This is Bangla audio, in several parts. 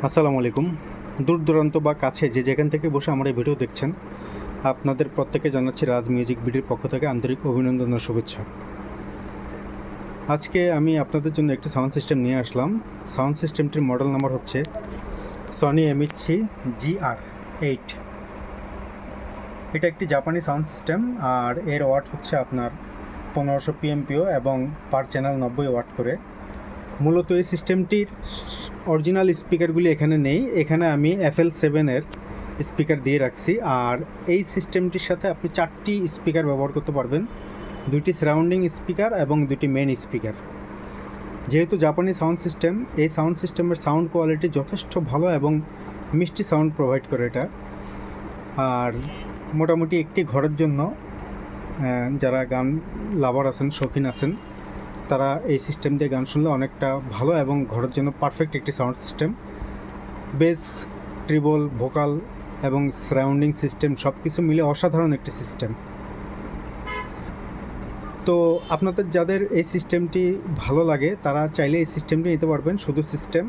আসসালামু আলাইকুম। দূর দূরান্ত বা কাছে যে যেখান থেকে বসে আমার এই ভিডিও দেখছেন, আপনাদের প্রত্যেকে জানাচ্ছি রাজ মিউজিক ভিডিওর পক্ষ থেকে আন্তরিক অভিনন্দন ও শুভেচ্ছা। আজকে আমি আপনাদের জন্য একটি সাউন্ড সিস্টেম নিয়ে আসলাম। সাউন্ড সিস্টেমটির মডেল নাম্বার হচ্ছে সনি এমএইচসি GR8। এটা একটি জাপানি সাউন্ড সিস্টেম, আর এর ওয়াট হচ্ছে আপনার 1500 PMPO এবং পার চ্যানেল 90 ওয়াট করে। মূলত এই সিস্টেমটির অরিজিনাল স্পিকারগুলি এখানে নেই, এখানে আমি FL7-এর স্পিকার দিয়ে রাখছি। আর এই সিস্টেমটির সাথে আপনি 4টি স্পিকার ব্যবহার করতে পারবেন, 2টি সারাউন্ডিং স্পিকার এবং 2টি মেইন স্পিকার। যেহেতু জাপানি সাউন্ড সিস্টেম, এই সাউন্ড সিস্টেমের সাউন্ড কোয়ালিটি যথেষ্ট ভালো এবং মিষ্টি সাউন্ড প্রোভাইড করে এটা। আর মোটামুটি একটি ঘরের জন্য যারা গান লাভার আছেন, শৌখিন আছেন, তারা এই সিস্টেম দিয়ে গান শুনলে অনেকটা ভালো এবং ঘরের জন্য পারফেক্ট একটি sound system. Base, tribal, vocal এবং সারাউন্ডিং সিস্টেম সব কিছু মিলে অসাধারণ একটি সিস্টেম। তো আপনাদের যাদের এই সিস্টেমটি ভালো লাগে তারা চাইলে এই সিস্টেমটি নিতে পারবেন, শুধু সিস্টেম।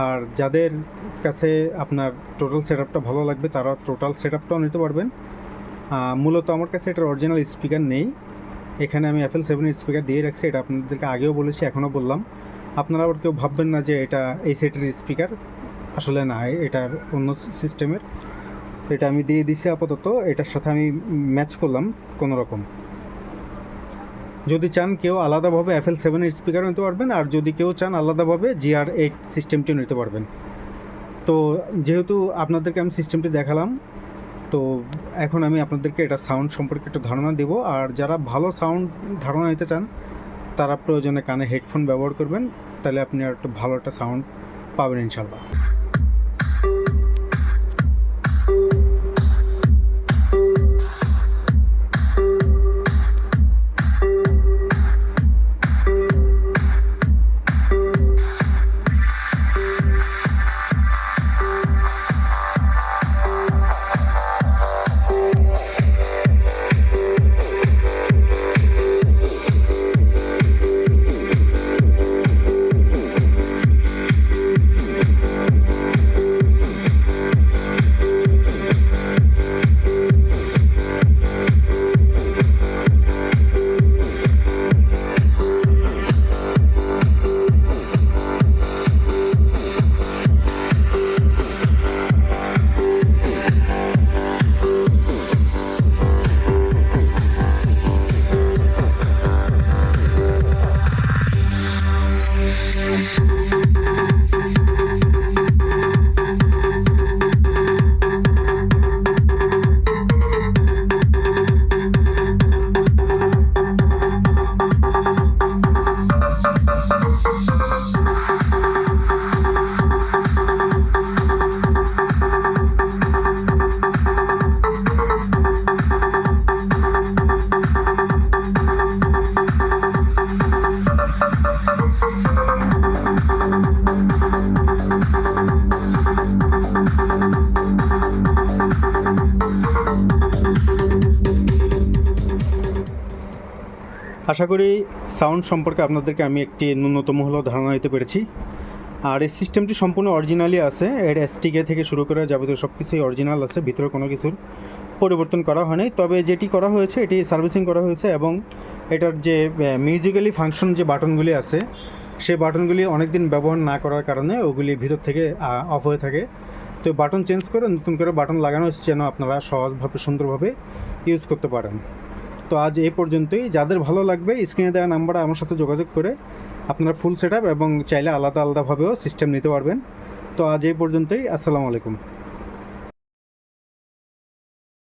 আর যাদের কাছে আপনার টোটাল সেটআপটা ভালো লাগবে তারা টোটাল সেটআপটাও নিতে পারবেন। মূলত আমার কাছে এটার অরিজিনাল স্পিকার নেই, এখানে আমি FL7 স্পিকার দিয়ে রাখছি। এটা আপনাদেরকে আগেও বলেছি, এখনও বললাম। আপনারা আবার কেউ ভাববেন না যে এটা এই সেটের স্পিকার, আসলে না, এটার অন্য সিস্টেমের। এটা আমি দিয়ে দিছি আপাতত, এটার সাথে আমি ম্যাচ করলাম কোনো রকম। যদি চান কেউ আলাদাভাবে FL7 স্পিকারও নিতে পারবেন, আর যদি কেউ চান আলাদাভাবে GR8 সিস্টেমটিও নিতে পারবেন। তো যেহেতু আপনাদেরকে আমি সিস্টেমটি দেখালাম, তো এখন আমি আপনাদেরকে এটা সাউন্ড সম্পর্কে একটু ধারণা দেব। আর যারা ভালো সাউন্ড ধারণা নিতে চান তারা প্রয়োজনে কানে হেডফোন ব্যবহার করবেন, তাহলে আপনি আর একটু ভালো একটা সাউন্ড পাবেন ইনশাল্লাহ। আশা করি সাউন্ড সম্পর্কে আপনাদেরকে আমি একটি ন্যূনতম হলেও ধারণা দিতে পেরেছি। আর এই সিস্টেমটি সম্পূর্ণ অরিজিনালি আছে, এর STK থেকে শুরু করে যাবতীয় সব কিছুই অরিজিনাল আছে, ভিতরে কোনো কিছুর পরিবর্তন করা হয়নি। তবে যেটি করা হয়েছে এটি সার্ভিসিং করা হয়েছে, এবং এটার যে মিউজিক্যালি ফাংশন যে বাটনগুলি আছে সেই বাটনগুলি অনেক দিন ব্যবহার না করার কারণে ওগুলি ভিতর থেকে অফ হয়ে থাকে। তো বাটন চেঞ্জ করে নতুন করে বাটন লাগানো হচ্ছে যেন আপনারা সহজভাবে সুন্দরভাবে ইউজ করতে পারেন। তো আজ এই পর্যন্তই। যাদের ভালো লাগবে স্ক্রিনে দেওয়া নাম্বারে আমার সাথে যোগাযোগ করে আপনারা ফুল সেটআপ এবং চাইলে আলাদা আলাদাভাবেও সিস্টেম নিতে পারবেন। তো আজ এই পর্যন্তই। আসসালামু আলাইকুম।